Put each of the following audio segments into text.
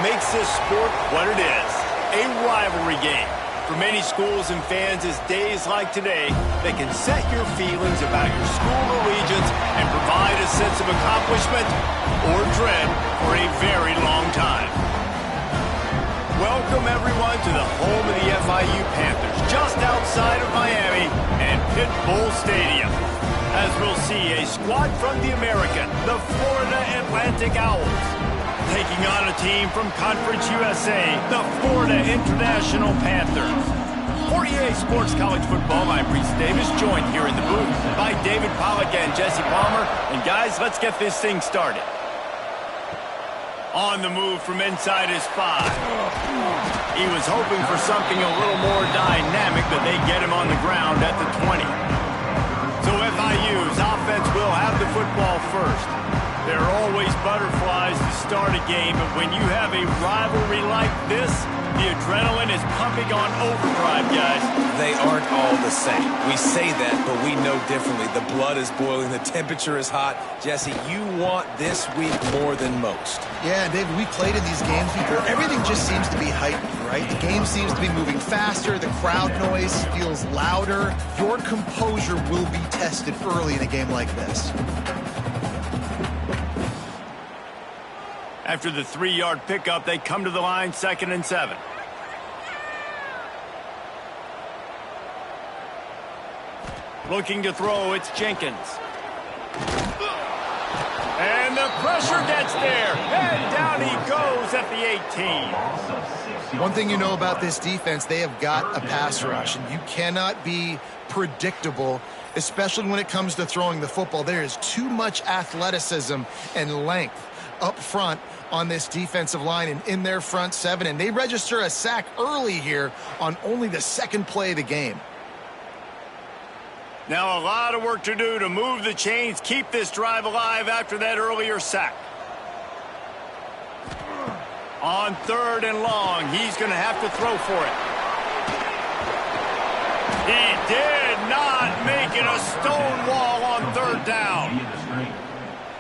makes this sport what it is, a rivalry game. For many schools and fans, it's days like today that can set your feelings about your school allegiance and provide a sense of accomplishment or dread for a very long time. Welcome, everyone, to the home of the FIU Panthers, just outside of Miami and Pit Bull Stadium. As we'll see, a squad from the American, the Florida Atlantic Owls, taking on a team from Conference USA, the Florida International Panthers. For EA Sports College Football, I'm Reese Davis, joined here in the booth by David Pollack and Jesse Palmer. And guys, let's get this thing started. On the move from inside his 5. He was hoping for something a little more dynamic, but they get him on the ground at the 20. So FIU's offense will have the football first. There are always butterflies to start a game, but when you have a rivalry like this, the adrenaline is pumping on overdrive, guys. They aren't all the same. We say that, but we know differently. The blood is boiling. The temperature is hot. Jesse, you want this week more than most. Yeah, David, we played in these games before. Everything just seems to be heightened, right? The game seems to be moving faster. The crowd noise feels louder. Your composure will be tested early in a game like this. After the 3-yard pickup, they come to the line, 2nd and 7. Looking to throw, it's Jenkins. And the pressure gets there. And down he goes at the 18. One thing you know about this defense, they have got a pass rush, and you cannot be predictable, especially when it comes to throwing the football. There is too much athleticism and length up front on this defensive line and in their front 7, and they register a sack early here on only the 2nd play of the game. Now a lot of work to do to move the chains, keep this drive alive after that earlier sack. On 3rd and long, he's going to have to throw for it. He did not make it a stone wall on 3rd down.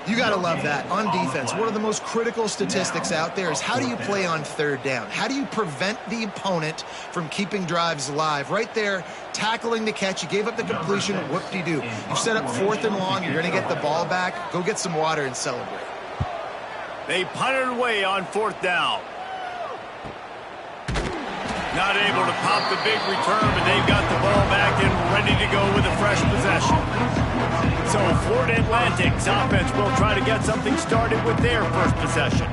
You got to love that. On defense, one of the most critical statistics out there is how do you play on 3rd down? How do you prevent the opponent from keeping drives alive? Right there, tackling the catch. You gave up the completion. Whoop-de-doo. You set up 4th and long. You're going to get the ball back. Go get some water and celebrate. They punted away on 4th down. Not able to pop the big return, but they've got the ball back and ready to go with a fresh possession. So Florida Atlantic's offense will try to get something started with their first possession.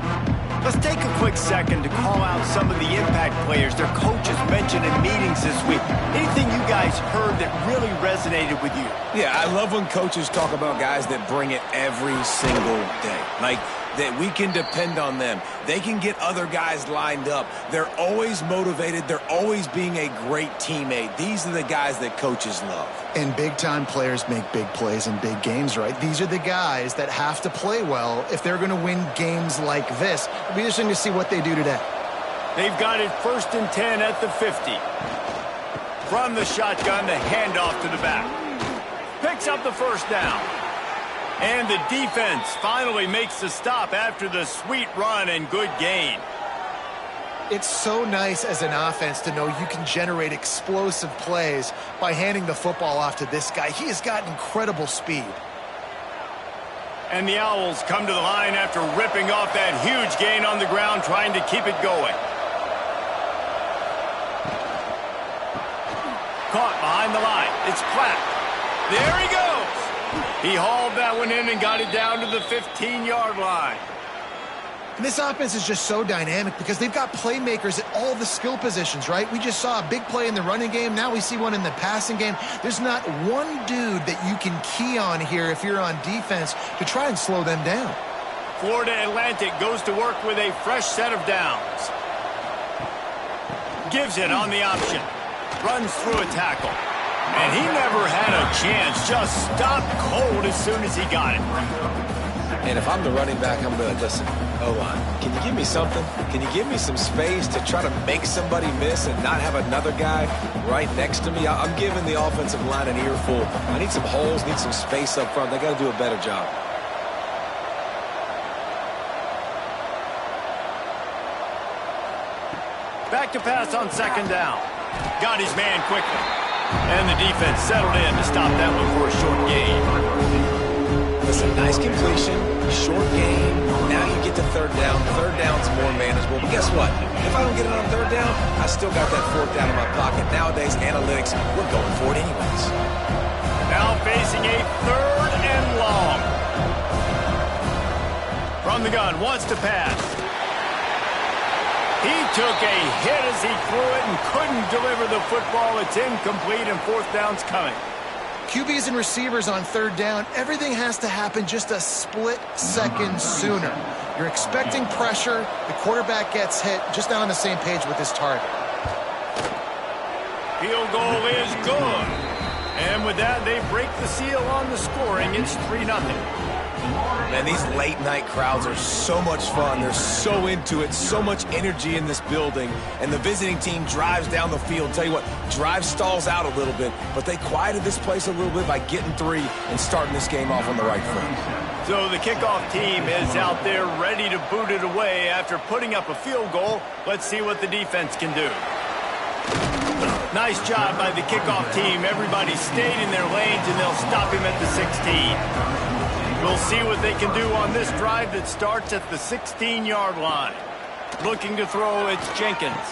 Let's take a quick second to call out some of the impact players their coaches mentioned in meetings this week. Anything you guys heard that really resonated with you? Yeah, I love when coaches talk about guys that bring it every single day. Like, that we can depend on them. They can get other guys lined up. They're always motivated. They're always being a great teammate. These are the guys that coaches love. And big-time players make big plays in big games, right? These are the guys that have to play well if they're going to win games like this. It'll be interesting to see what they do today. They've got it 1st and 10 at the 50. From the shotgun, the handoff to the back. Picks up the 1st down. And the defense finally makes the stop after the sweet run and good gain. It's so nice as an offense to know you can generate explosive plays by handing the football off to this guy. He has got incredible speed. And the Owls come to the line after ripping off that huge gain on the ground, trying to keep it going. Caught behind the line. It's Platt. There he goes. He hauled that one in and got it down to the 15-yard line. And this offense is just so dynamic because they've got playmakers at all the skill positions, right? We just saw a big play in the running game. Now we see one in the passing game. There's not one dude that you can key on here if you're on defense to try and slow them down. Florida Atlantic goes to work with a fresh set of downs. Gives it on the option. Runs through a tackle. And he never had a chance. Just stopped cold as soon as he got it. And if I'm the running back, I'm going to listen. O-line, can you give me something? Can you give me some space to try to make somebody miss and not have another guy right next to me? I'm giving the offensive line an earful. I need some holes, need some space up front. They got to do a better job. Back to pass on second down. Got his man quickly. And the defense settled in to stop that one for a short gain. Listen, nice completion, short gain. Now you get to third down. Third down's more manageable. But guess what? If I don't get it on third down, I still got that fourth down in my pocket. Nowadays, analytics, we're going for it anyways. Now facing a third and long. From the gun, wants to pass. He took a hit as he threw it and couldn't deliver the football. It's incomplete and fourth down's coming. QBs and receivers on third down, everything has to happen just a split second sooner. You're expecting pressure, the quarterback gets hit, just not on the same page with his target. Field goal is good. And with that, they break the seal on the scoring. It's 3-0. Man, these late-night crowds are so much fun. They're so into it, so much energy in this building. And the visiting team drives down the field. Tell you what, drive stalls out a little bit, but they quieted this place a little bit by getting 3 and starting this game off on the right foot. So the kickoff team is out there ready to boot it away after putting up a field goal. Let's see what the defense can do. Nice job by the kickoff team. Everybody stayed in their lanes, and they'll stop him at the 16. We'll see what they can do on this drive that starts at the 16-yard line. Looking to throw, it's Jenkins.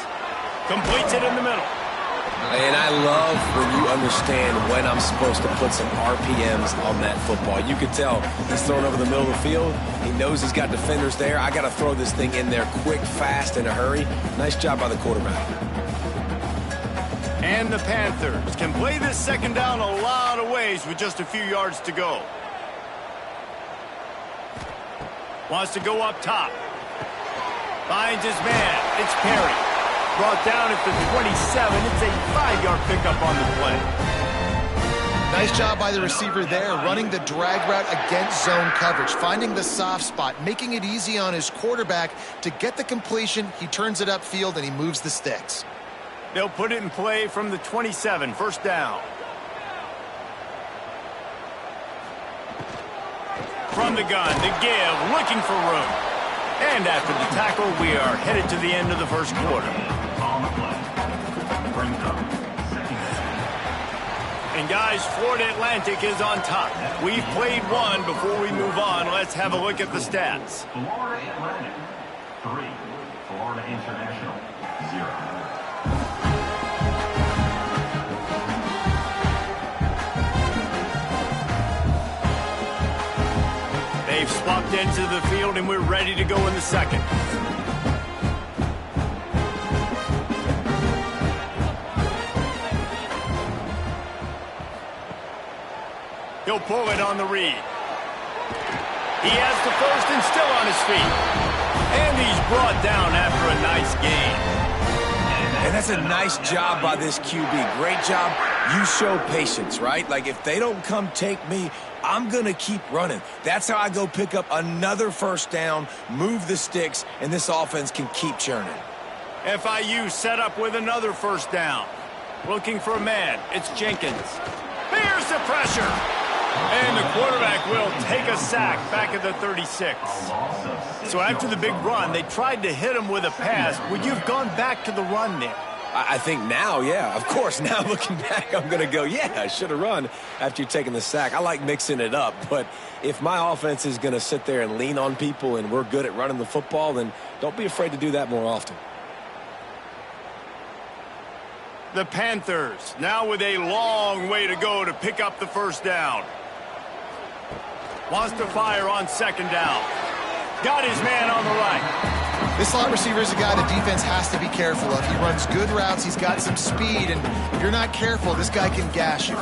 Completes it in the middle. And I love when you understand when I'm supposed to put some RPMs on that football. You can tell he's throwing over the middle of the field. He knows he's got defenders there. I got to throw this thing in there quick, fast, in a hurry. Nice job by the quarterback. And the Panthers can play this second down a lot of ways with just a few yards to go. Wants to go up top. Finds his man. It's Perry. Brought down at the 27. It's a 5-yard pickup on the play. Nice job by the receiver there, running the drag route against zone coverage, finding the soft spot, making it easy on his quarterback to get the completion. He turns it upfield, and he moves the sticks. They'll put it in play from the 27, first down. From the gun, the give, looking for room. And after the tackle, we are headed to the end of the first quarter. And guys, Florida Atlantic is on top. We've played one. Before we move on, let's have a look at the stats. Florida Atlantic, 3. Florida International, 0. They've swapped into the field, and we're ready to go in the second. He'll pull it on the read. He has the first and still on his feet. And he's brought down after a nice gain. And that's a nice job by this QB. Great job. You show patience, right? Like, if they don't come take me, I'm going to keep running. That's how I go pick up another first down, move the sticks, and this offense can keep churning. FIU set up with another first down. Looking for a man. It's Jenkins. Here's the pressure. And the quarterback will take a sack back at the 36. So after the big run, they tried to hit him with a pass. Would you have gone back to the run there? I think now, yeah. Of course, now looking back, I'm going to go, yeah, I should have run after taking the sack. I like mixing it up, but if my offense is going to sit there and lean on people and we're good at running the football, then don't be afraid to do that more often. The Panthers now with a long way to go to pick up the first down. Wants to fire on second down. Got his man on the right. This slot receiver is a guy the defense has to be careful of. He runs good routes. He's got some speed, and if you're not careful, this guy can gash you.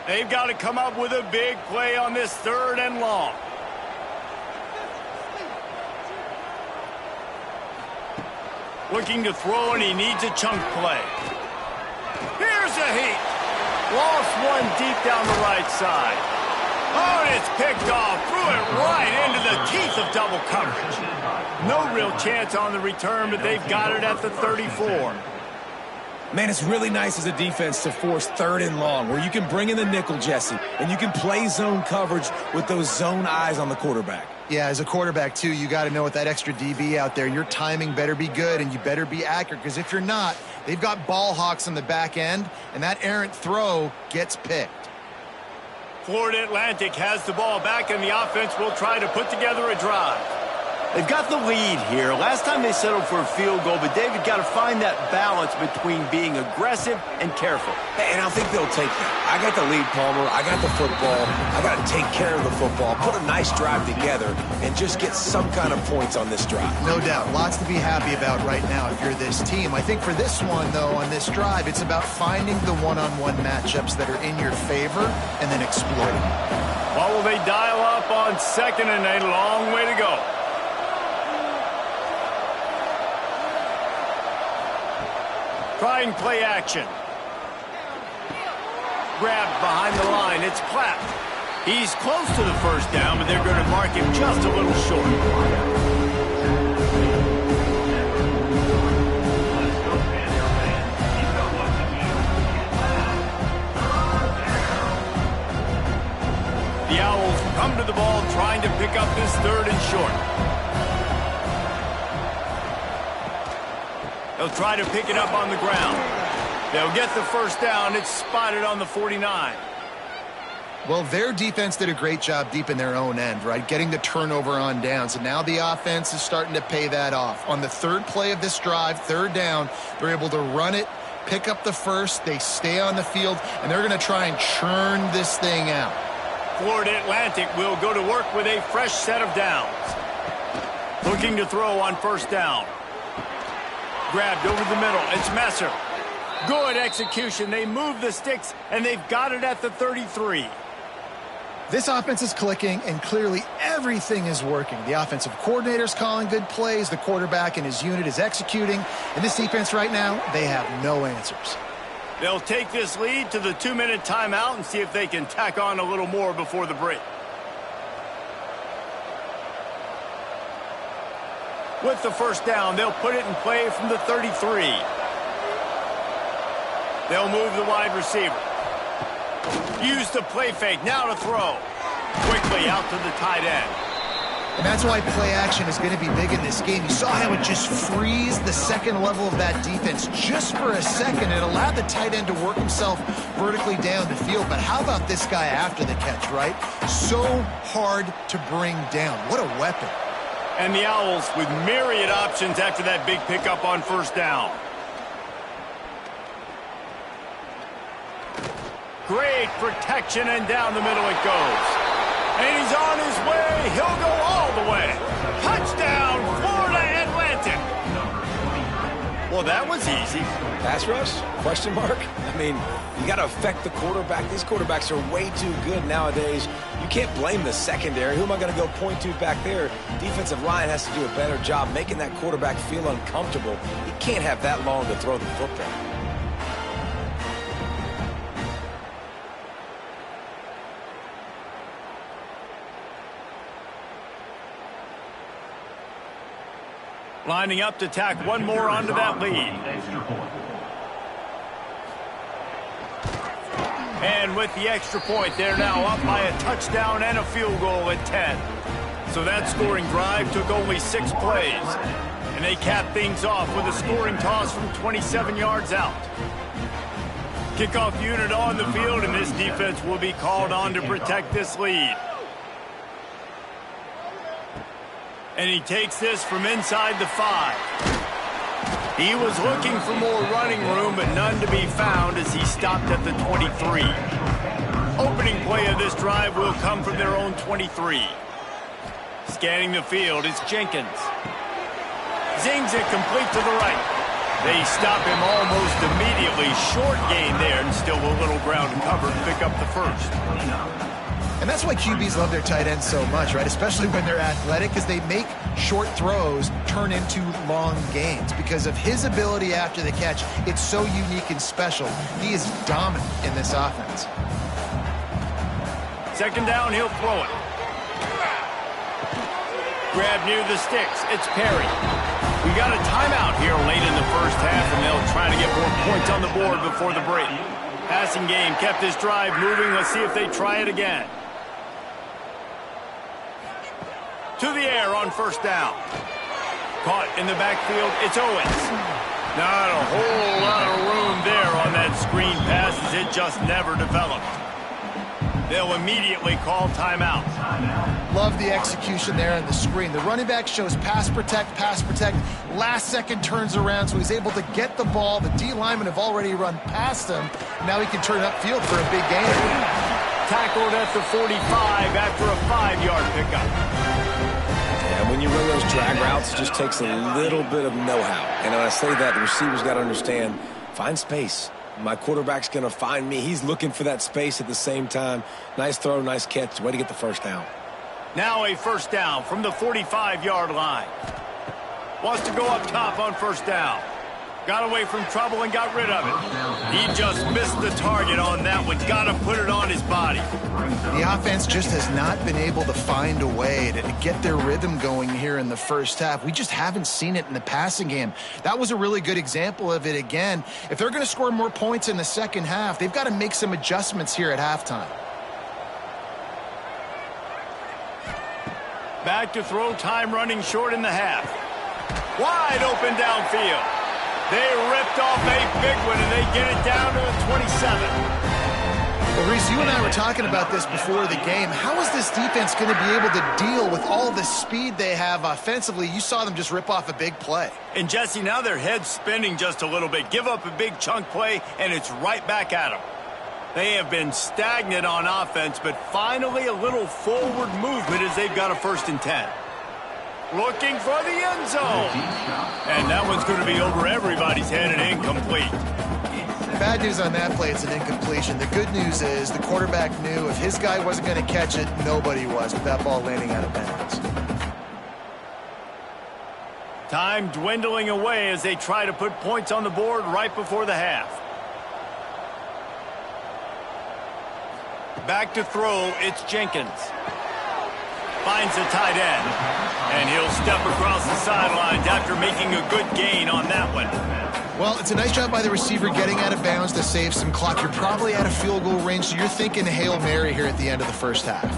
They've got to come up with a big play on this third and long. Looking to throw, and he needs a chunk play. Here's a heat. Lost one deep down the right side. Oh, and it's picked off. Threw it right into the teeth of double coverage. No real chance on the return, but they've got it at the 34. Man, it's really nice as a defense to force 3rd and long, where you can bring in the nickel, Jesse, and you can play zone coverage with those zone eyes on the quarterback. Yeah, as a quarterback, too, you got to know with that extra DB out there, your timing better be good and you better be accurate, because if you're not, they've got ball hawks on the back end, and that errant throw gets picked. Florida Atlantic has the ball back, and the offense will try to put together a drive. They've got the lead here. Last time they settled for a field goal, but David got to find that balance between being aggressive and careful. And I think they'll take that. I got the lead, Palmer. I got the football. I got to take care of the football, put a nice drive together, and just get some kind of points on this drive. No doubt. Lots to be happy about right now if you're this team. I think for this one, though, on this drive, it's about finding the one-on-one matchups that are in your favor and then exploiting. What will they dial up on 2nd and a long way to go? Trying play action. Grabbed behind the line. It's Clapp. He's close to the first down, but they're going to mark him just a little short. The Owls come to the ball trying to pick up this 3rd and short. They'll try to pick it up on the ground. They'll get the first down. It's spotted on the 49. Well, their defense did a great job deep in their own end, right? Getting the turnover on downs. And now the offense is starting to pay that off. On the 3rd play of this drive, 3rd down, they're able to run it, pick up the first, they stay on the field, and they're going to try and churn this thing out. Florida Atlantic will go to work with a fresh set of downs. Looking to throw on first down. Grabbed over the middle. It's Messer. Good execution. They move the sticks, and they've got it at the 33. This offense is clicking, and clearly everything is working. The offensive coordinator's calling good plays. The quarterback and his unit is executing. And this defense right now, they have no answers. They'll take this lead to the 2-minute timeout and see if they can tack on a little more before the break. With the first down, they'll put it in play from the 33. They'll move the wide receiver. Use the play fake. Now to throw. Quickly out to the tight end. And that's why play action is going to be big in this game. You saw how it just frees the second level of that defense just for a second. It allowed the tight end to work himself vertically down the field. But how about this guy after the catch, right? So hard to bring down. What a weapon. And the Owls with myriad options after that big pickup on first down. Great protection, and down the middle it goes. And he's on his way. He'll go all the way. Touchdown, Florida Atlantic. Well, that was easy. Pass rush? Question mark? I mean, you got to affect the quarterback. These quarterbacks are way too good nowadays. You can't blame the secondary. Who am I going to go point to back there? Defensive line has to do a better job making that quarterback feel uncomfortable. He can't have that long to throw the football. Lining up to tack one more onto that lead. And with the extra point, they're now up by a touchdown and a field goal at 10. So that scoring drive took only 6 plays. And they cap things off with a scoring toss from 27 yards out. Kickoff unit on the field, and this defense will be called on to protect this lead. And he takes this from inside the 5. He was looking for more running room, but none to be found as he stopped at the 23. Opening play of this drive will come from their own 23. Scanning the field, it's Jenkins. Zings it complete to the right. They stop him almost immediately. Short gain there, and still a little ground cover to pick up the first. And that's why QBs love their tight ends so much, right? Especially when they're athletic, because they make short throws turn into long gains. Because of his ability after the catch, it's so unique and special. He is dominant in this offense. Second down, he'll throw it. Grab near the sticks. It's Perry. We got a timeout here late in the first half, and they'll try to get more points on the board before the break. Passing game kept this drive moving. Let's see if they try it again. To the air on first down. Caught in the backfield, it's Owens. Not a whole lot of room there on that screen pass as it just never developed. They'll immediately call timeout. Love the execution there on the screen. The running back shows pass protect, last second turns around, so he's able to get the ball. The D linemen have already run past him. Now he can turn upfield for a big gain. Tackled at the 45 after a 5-yard pickup. And when you run those drag routes, it just takes a little bit of know-how. And when I say that, the receiver's got to understand, find space. My quarterback's going to find me. He's looking for that space at the same time. Nice throw, nice catch. Way to get the first down. Now a first down from the 45-yard line. Wants to go up top on first down. Got away from trouble and got rid of it. He just missed the target on that one. Got to put it on his body. The offense just has not been able to find a way to get their rhythm going here in the first half. We just haven't seen it in the passing game. That was a really good example of it again. If they're going to score more points in the second half, they've got to make some adjustments here at halftime. Back to throw, time running short in the half. Wide open downfield. They ripped off a big one, and they get it down to the 27. Well, Reese, you and I were talking about this before the game. How is this defense going to be able to deal with all the speed they have offensively? You saw them just rip off a big play. And, Jesse, now their head's spinning just a little bit. Give up a big chunk play, and it's right back at them. They have been stagnant on offense, but finally a little forward movement as they've got a 1st and 10. Looking for the end zone. And that one's going to be over everybody's head and incomplete. Bad news on that play, it's an incompletion. The good news is the quarterback knew if his guy wasn't going to catch it, nobody was with that ball landing out of bounds. Time dwindling away as they try to put points on the board right before the half. Back to throw, it's Jenkins. Finds the tight end, and he'll step across the sidelines after making a good gain on that one. Well, it's a nice job by the receiver getting out of bounds to save some clock. You're probably out of field goal range, so you're thinking Hail Mary here at the end of the first half.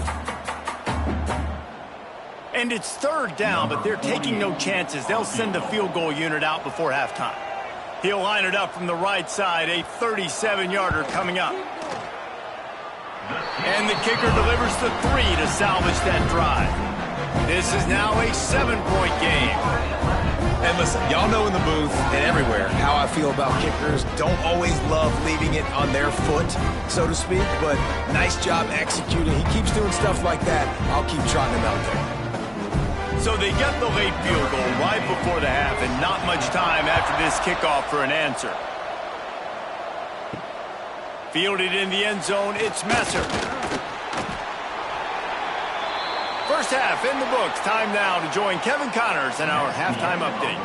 And it's 3rd down, but they're taking no chances. They'll send the field goal unit out before halftime. He'll line it up from the right side, a 37-yarder coming up. And the kicker delivers the 3 to salvage that drive. This is now a 7-point game. And listen, y'all know in the booth and everywhere how I feel about kickers. Don't always love leaving it on their foot, so to speak, but nice job executing. He keeps doing stuff like that. I'll keep trotting him out there. So they get the late field goal right before the half, and not much time after this kickoff for an answer. Fielded in the end zone, it's Messer. First half in the books. Time now to join Kevin Connors in our halftime update.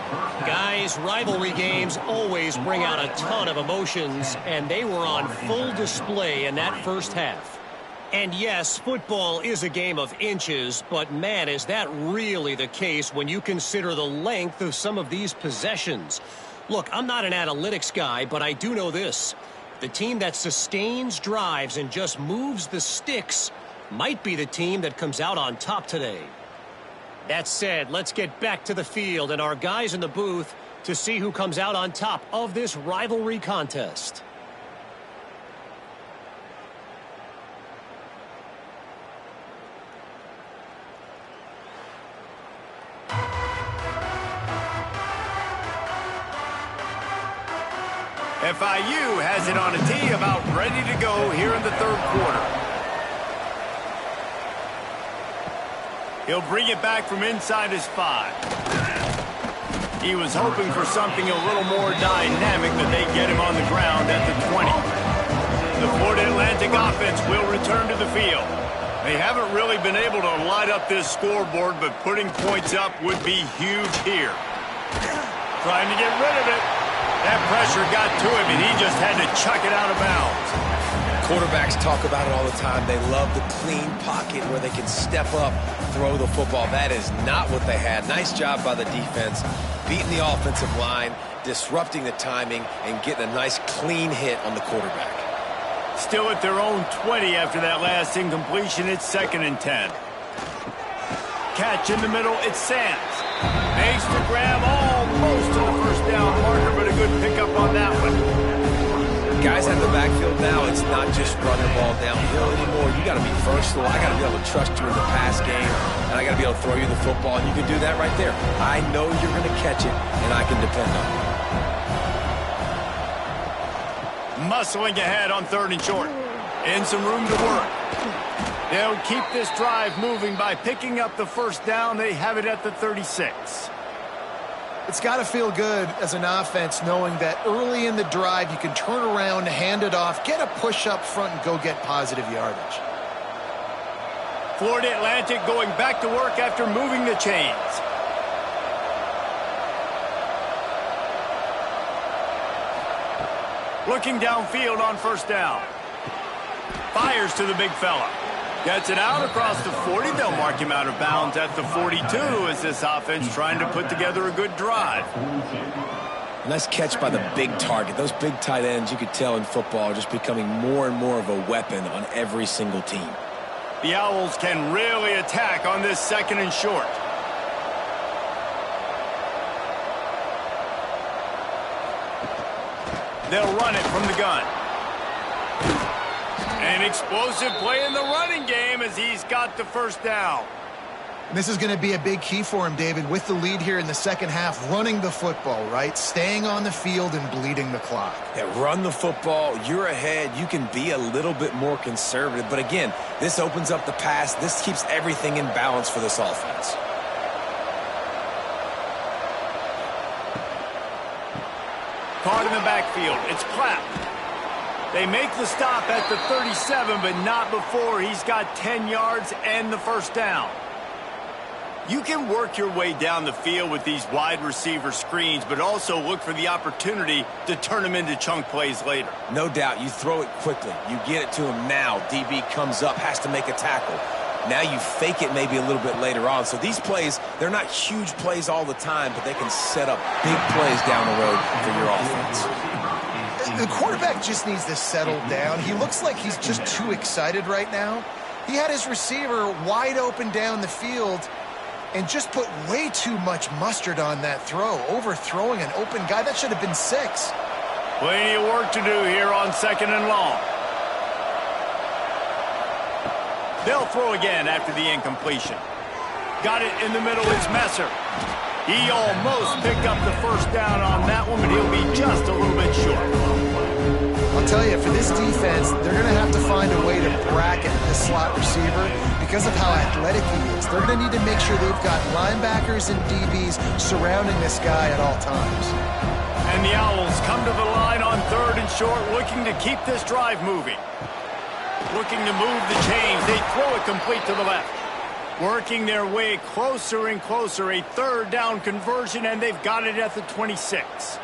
Guys, rivalry games always bring out a ton of emotions, and they were on full display in that first half. And yes, football is a game of inches, but man, is that really the case when you consider the length of some of these possessions. Look, I'm not an analytics guy, but I do know this. The team that sustains drives and just moves the sticks might be the team that comes out on top today. That said, let's get back to the field and our guys in the booth to see who comes out on top of this rivalry contest. FIU has it on a tee, about ready to go here in the 3rd quarter. He'll bring it back from inside his 5. He was hoping for something a little more dynamic, but they get him on the ground at the 20. The Florida Atlantic offense will return to the field. They haven't really been able to light up this scoreboard, but putting points up would be huge here. Trying to get rid of it. That pressure got to him, and he just had to chuck it out of bounds. Quarterbacks talk about it all the time. They love the clean pocket where they can step up, throw the football. That is not what they had. Nice job by the defense. beating the offensive line, disrupting the timing, and getting a nice clean hit on the quarterback. Still at their own 20 after that last incompletion. It's 2nd and 10. Catch in the middle. It's Sands. Makes the grab almost to the first down marker, but a good pickup on that one. Guys at the backfield now, it's not just run the ball downhill anymore. You got to be versatile. I got to be able to trust you in the pass game, and I got to be able to throw you the football, and you can do that right there. I know you're going to catch it, and I can depend on it. Muscling ahead on 3rd and short. And some room to work. They'll keep this drive moving by picking up the first down. They have it at the 36. It's got to feel good as an offense knowing that early in the drive you can turn around, hand it off, get a push up front, and go get positive yardage. Florida Atlantic going back to work after moving the chains. Looking downfield on first down. Fires to the big fella. Gets it out across the 40. They'll mark him out of bounds at the 42 as this offense trying to put together a good drive. Nice catch by the big target. Those big tight ends, you could tell in football, are just becoming more and more of a weapon on every single team. The Owls can really attack on this 2nd and short. They'll run it from the gun. An explosive play in the running game as he's got the first down. This is going to be a big key for him, David, with the lead here in the second half, running the football, right? Staying on the field and bleeding the clock. Yeah, run the football. You're ahead. You can be a little bit more conservative. But again, this opens up the pass. This keeps everything in balance for this offense. Caught in the backfield. It's Clapp. They make the stop at the 37, but not before he's got 10 yards and the first down. You can work your way down the field with these wide receiver screens, but also look for the opportunity to turn them into chunk plays later. No doubt. You throw it quickly. You get it to him now. DB comes up, has to make a tackle. Now you fake it maybe a little bit later on. So these plays, they're not huge plays all the time, but they can set up big plays down the road for your offense. The quarterback just needs to settle down. He looks like he's just too excited right now. He had his receiver wide open down the field and just put way too much mustard on that throw, overthrowing an open guy. That should have been 6. Plenty of work to do here on 2nd and long. They'll throw again after the incompletion. Got it in the middle. It's Messer. He almost picked up the first down on that one, but he'll be just a little bit short. I'll tell you, for this defense, they're going to have to find a way to bracket this slot receiver because of how athletic he is. They're going to need to make sure they've got linebackers and DBs surrounding this guy at all times. And the Owls come to the line on 3rd and short, looking to keep this drive moving. Looking to move the chains. They throw it complete to the left. Working their way closer and closer. A 3rd down conversion, and they've got it at the 26.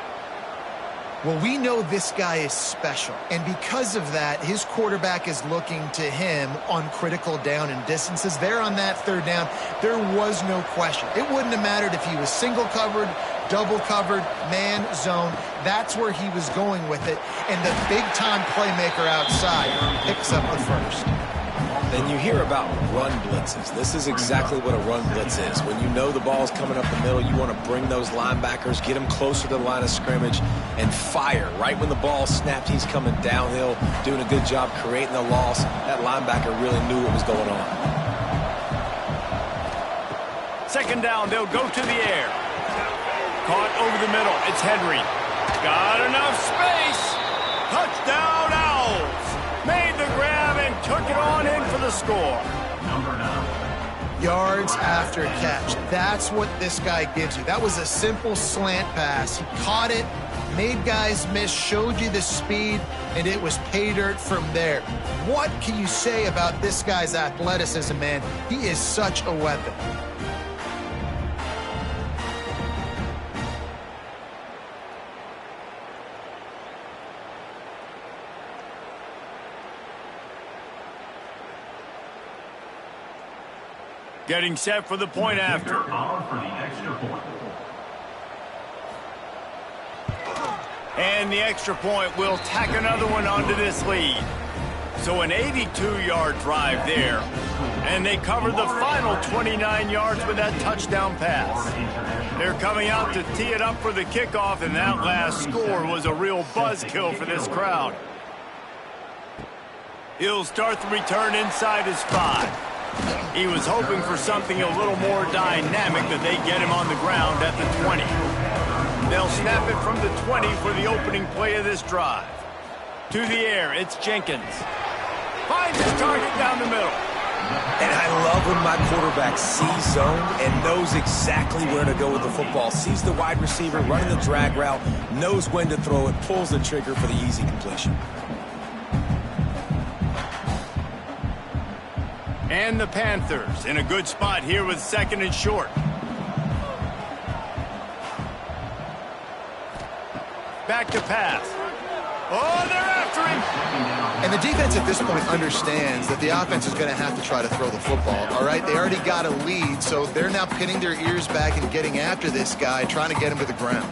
Well, we know this guy is special, and because of that, his quarterback is looking to him on critical down and distances. There on that 3rd down, there was no question. It wouldn't have mattered if he was single covered, double covered, man, zone. That's where he was going with it, and the big-time playmaker outside picks up the first. Then you hear about run blitzes. This is exactly what a run blitz is. When you know the ball's coming up the middle, you want to bring those linebackers, get them closer to the line of scrimmage, and fire. Right when the ball snapped, he's coming downhill, doing a good job creating the loss. That linebacker really knew what was going on. 2nd down, they'll go to the air. Caught over the middle. It's Henry. Got enough space. Touchdown, Owls. Made the grab and took it on in for the score. Number 9. Yards after catch. That's what this guy gives you. That was a simple slant pass. He caught it, made guys miss, showed you the speed, and it was pay dirt from there. What can you say about this guy's athleticism, man? He is such a weapon. Getting set for the point after. For the extra point. And the extra point will tack another one onto this lead. So an 82-yard drive there. And they cover the final 29 yards with that touchdown pass. They're coming out to tee it up for the kickoff, and that last score was a real buzzkill for this crowd. He'll start the return inside his 5. He was hoping for something a little more dynamic, but they get him on the ground at the 20. They'll snap it from the 20 for the opening play of this drive. To the air, it's Jenkins. Finds his target down the middle. And I love when my quarterback sees zone and knows exactly where to go with the football. Sees the wide receiver running the drag route, knows when to throw it, pulls the trigger for the easy completion. And the Panthers in a good spot here with 2nd and short. Back to pass. Oh, they're after him. And the defense at this point understands that the offense is going to have to try to throw the football, all right? They already got a lead, so they're now pinning their ears back and getting after this guy, trying to get him to the ground.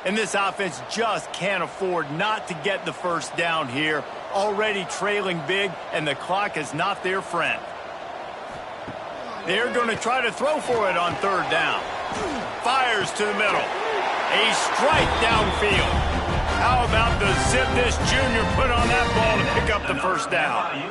And this offense just can't afford not to get the first down here. Already trailing big, and the clock is not their friend. They're going to try to throw for it on 3rd down. Fires to the middle. A strike downfield. How about the zip this junior put on that ball to pick up the first down?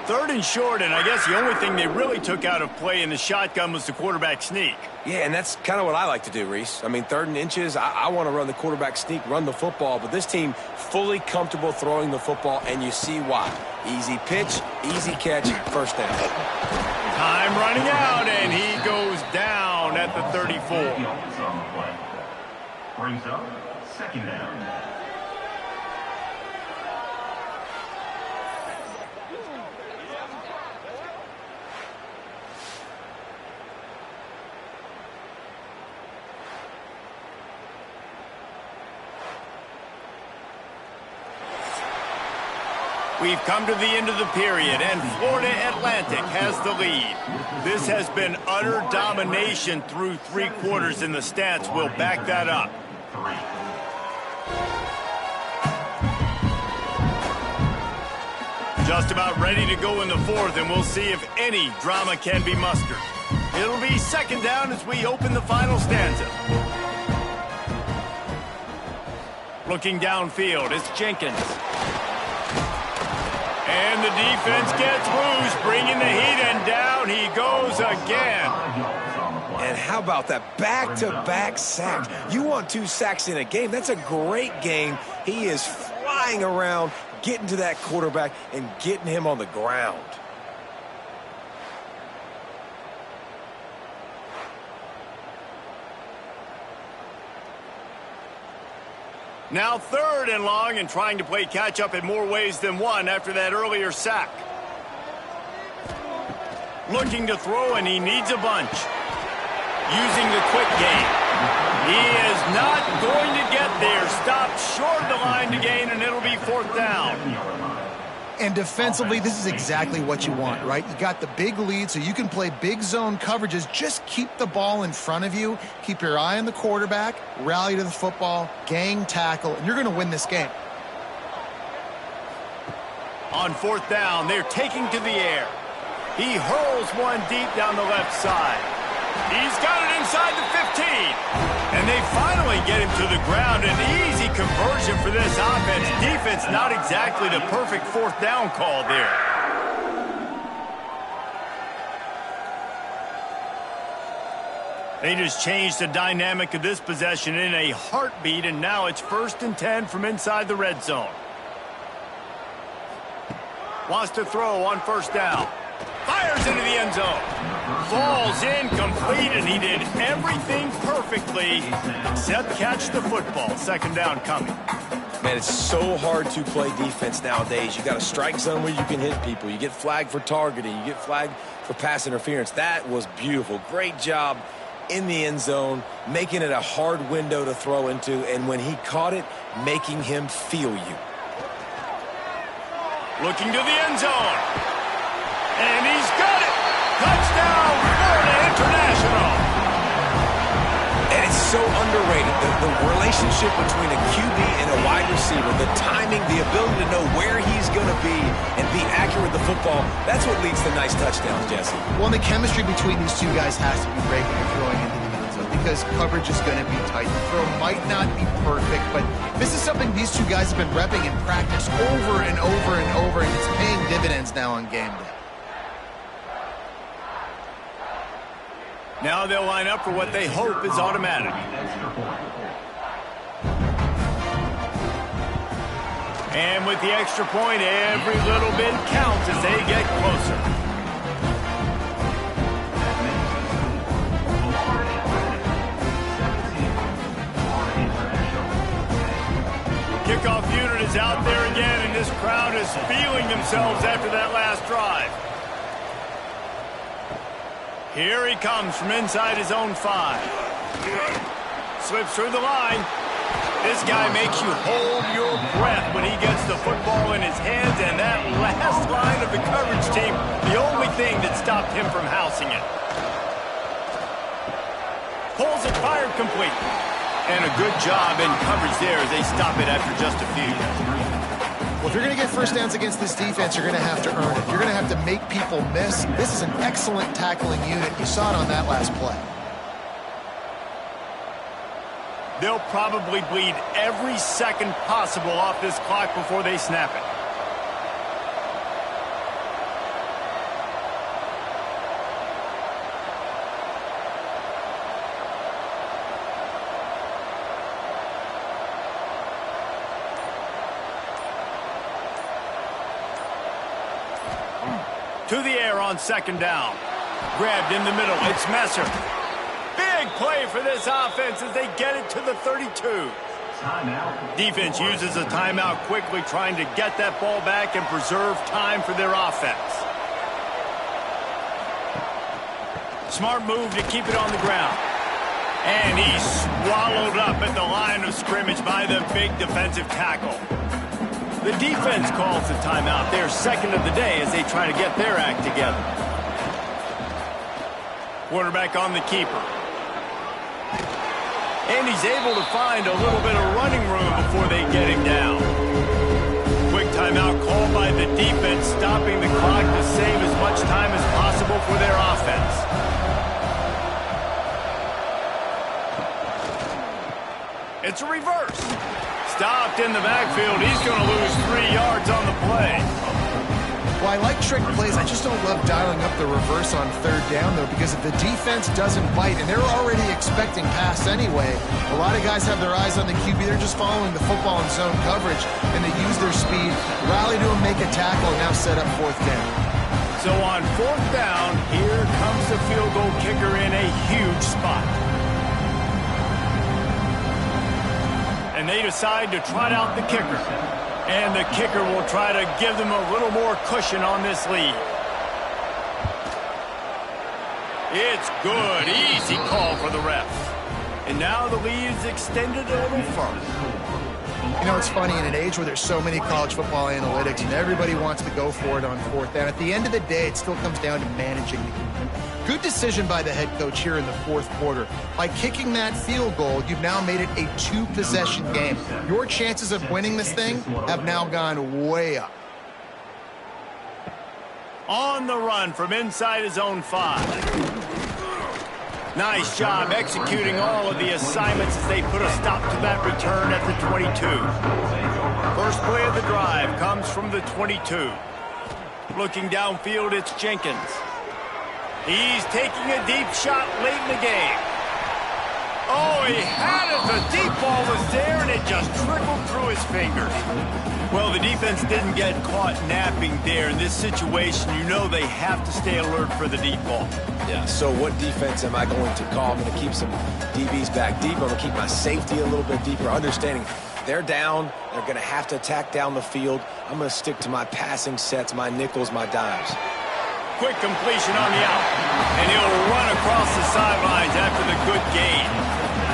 3rd and short, and I guess the only thing they really took out of play in the shotgun was the quarterback sneak. Yeah, and that's kind of what I like to do, Reese. I mean, 3rd and inches, I want to run the quarterback sneak, run the football, but this team fully comfortable throwing the football, and you see why. Easy pitch, easy catch, first down. Time running out, and he goes down at the 34. Brings up 2nd down. We've come to the end of the period, and Florida Atlantic has the lead. This has been utter domination through 3 quarters, and the stats will back that up. Just about ready to go in the 4th, and we'll see if any drama can be mustered. It'll be 2nd down as we open the final stanza. Looking downfield, it's Jenkins. And the defense gets loose, bringing the heat, and down he goes again. And how about that back-to-back sacks? You want 2 sacks in a game. That's a great game. He is flying around, getting to that quarterback and getting him on the ground. Now 3rd and long, and trying to play catch-up in more ways than one after that earlier sack. Looking to throw, and he needs a bunch. Using the quick game. He is not going to get there. Stopped short of the line to gain, and it'll be 4th down. And defensively, this is exactly what you want, right? You got the big lead, so you can play big zone coverages. Just keep the ball in front of you. Keep your eye on the quarterback. Rally to the football. Gang tackle. And you're going to win this game. On 4th down, they're taking to the air. He hurls one deep down the left side. He's got it inside the 15. And they finally get him to the ground. An easy conversion for this offense. Defense not exactly the perfect 4th down call there. They just changed the dynamic of this possession in a heartbeat, and now it's 1st and 10 from inside the red zone. Wants to throw on 1st down. Fires into the end zone. Falls incomplete, and he did everything perfectly except catch the football. 2nd down coming. Man, it's so hard to play defense nowadays. You got a strike zone where you can hit people. You get flagged for targeting. You get flagged for pass interference. That was beautiful. Great job in the end zone, making it a hard window to throw into, and when he caught it, making him feel you. Looking to the end zone. And he's got it. Touchdown, Florida International. so underrated. The relationship between a QB and a wide receiver, the timing, the ability to know where he's going to be and be accurate with the football, that's what leads to nice touchdowns, Jesse. Well, the chemistry between these two guys has to be great when you're throwing into the end zone because coverage is going to be tight. The throw might not be perfect, but this is something these two guys have been repping in practice over and over and over, and it's paying dividends now on game day. Now they'll line up for what they hope is automatic. And with the extra point, every little bit counts as they get closer. Kickoff unit is out there again, and this crowd is feeling themselves after that last drive. Here he comes from inside his own 5. Slips through the line. This guy makes you hold your breath when he gets the football in his hands, and that last line of the coverage team, the only thing that stopped him from housing it. Pulls it, fired complete. And a good job in coverage there as they stop it after just a few. Well, if you're going to get first downs against this defense, you're going to have to earn it. You're going to have to make people miss. This is an excellent tackling unit. You saw it on that last play. They'll probably bleed every second possible off this clock before they snap it. To the air on second down. Grabbed in the middle. It's Messer. Big play for this offense as they get it to the 32. Timeout. Defense uses a timeout quickly, trying to get that ball back and preserve time for their offense. Smart move to keep it on the ground. And he's swallowed up at the line of scrimmage by the big defensive tackle. The defense calls the timeout, their second of the day, as they try to get their act together. Quarterback on the keeper. And he's able to find a little bit of running room before they get him down. Quick timeout called by the defense, stopping the clock to save as much time as possible for their offense. It's a reverse. Stopped in the backfield. He's going to lose 3 yards on the play. Well, I like trick plays. I just don't love dialing up the reverse on third down, though, because if the defense doesn't bite, and they're already expecting pass anyway, a lot of guys have their eyes on the QB. They're just following the football in zone coverage, and they use their speed, rally to him, make a tackle, and now set up fourth down. So on fourth down, here comes the field goal kicker in a huge spot. And they decide to trot out the kicker. And the kicker will try to give them a little more cushion on this lead. It's good. Easy call for the refs. And now the lead is extended a little further. You know, it's funny, in an age where there's so many college football analytics and everybody wants to go for it on fourth down, at the end of the day, it still comes down to managing the game. Good decision by the head coach here in the fourth quarter. By kicking that field goal, you've now made it a 2-possession game. Your chances of winning this thing have now gone way up. On the run from inside his own 5. Nice job executing all of the assignments as they put a stop to that return at the 22. First play of the drive comes from the 22. Looking downfield, it's Jenkins. He's taking a deep shot late in the game. Oh, he had it. The deep ball was there, and it just trickled through his fingers. Well, the defense didn't get caught napping there. In this situation, you know they have to stay alert for the deep ball. Yeah, so what defense am I going to call? I'm going to keep some DBs back deep. I'm going to keep my safety a little bit deeper, understanding they're down. They're going to have to attack down the field. I'm going to stick to my passing sets, my nickels, my dimes. Quick completion on the out. And he'll run across the sidelines after the good gain.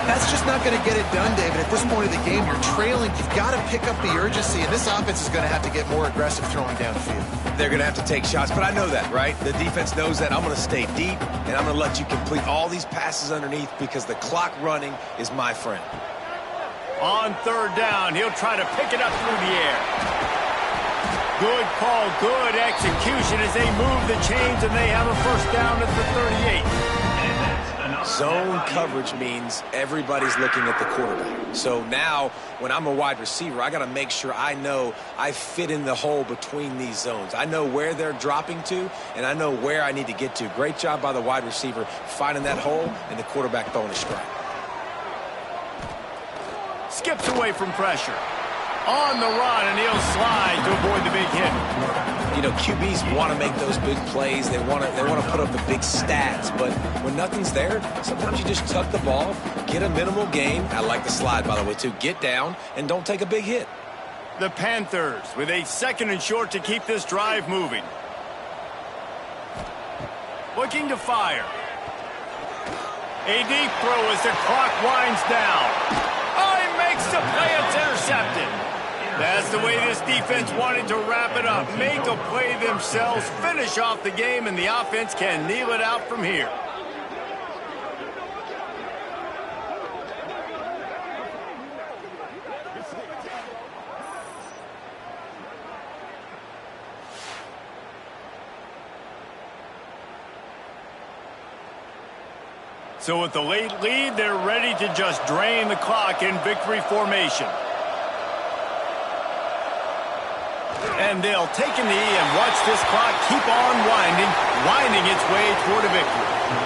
That's just not going to get it done, David. At this point of the game, you're trailing. You've got to pick up the urgency, and this offense is going to have to get more aggressive throwing downfield. They're going to have to take shots, but I know that, right? The defense knows that. I'm going to stay deep, and I'm going to let you complete all these passes underneath because the clock running is my friend. On third down, he'll try to pick it up through the air. Good call, good execution as they move the chains, and they have a first down at the 38. Zone coverage means everybody's looking at the quarterback. So now, when I'm a wide receiver, I got to make sure I know I fit in the hole between these zones. I know where they're dropping to, and I know where I need to get to. Great job by the wide receiver finding that hole, and the quarterback throwing a strike. Skips away from pressure. On the run, and he'll slide to avoid the big hit. You know, QBs want to make those big plays. They want to put up the big stats. But when nothing's there, sometimes you just tuck the ball, get a minimal gain. I like the slide, by the way, too. Get down and don't take a big hit. The Panthers with a 2nd and short to keep this drive moving. Looking to fire. A deep throw as the clock winds down. Oh, he makes the play. It's intercepted. That's the way this defense wanted to wrap it up. Make a play themselves, finish off the game, and the offense can kneel it out from here. So with the late lead, they're ready to just drain the clock in victory formation. And they'll take a knee and watch this clock keep on winding its way toward a victory.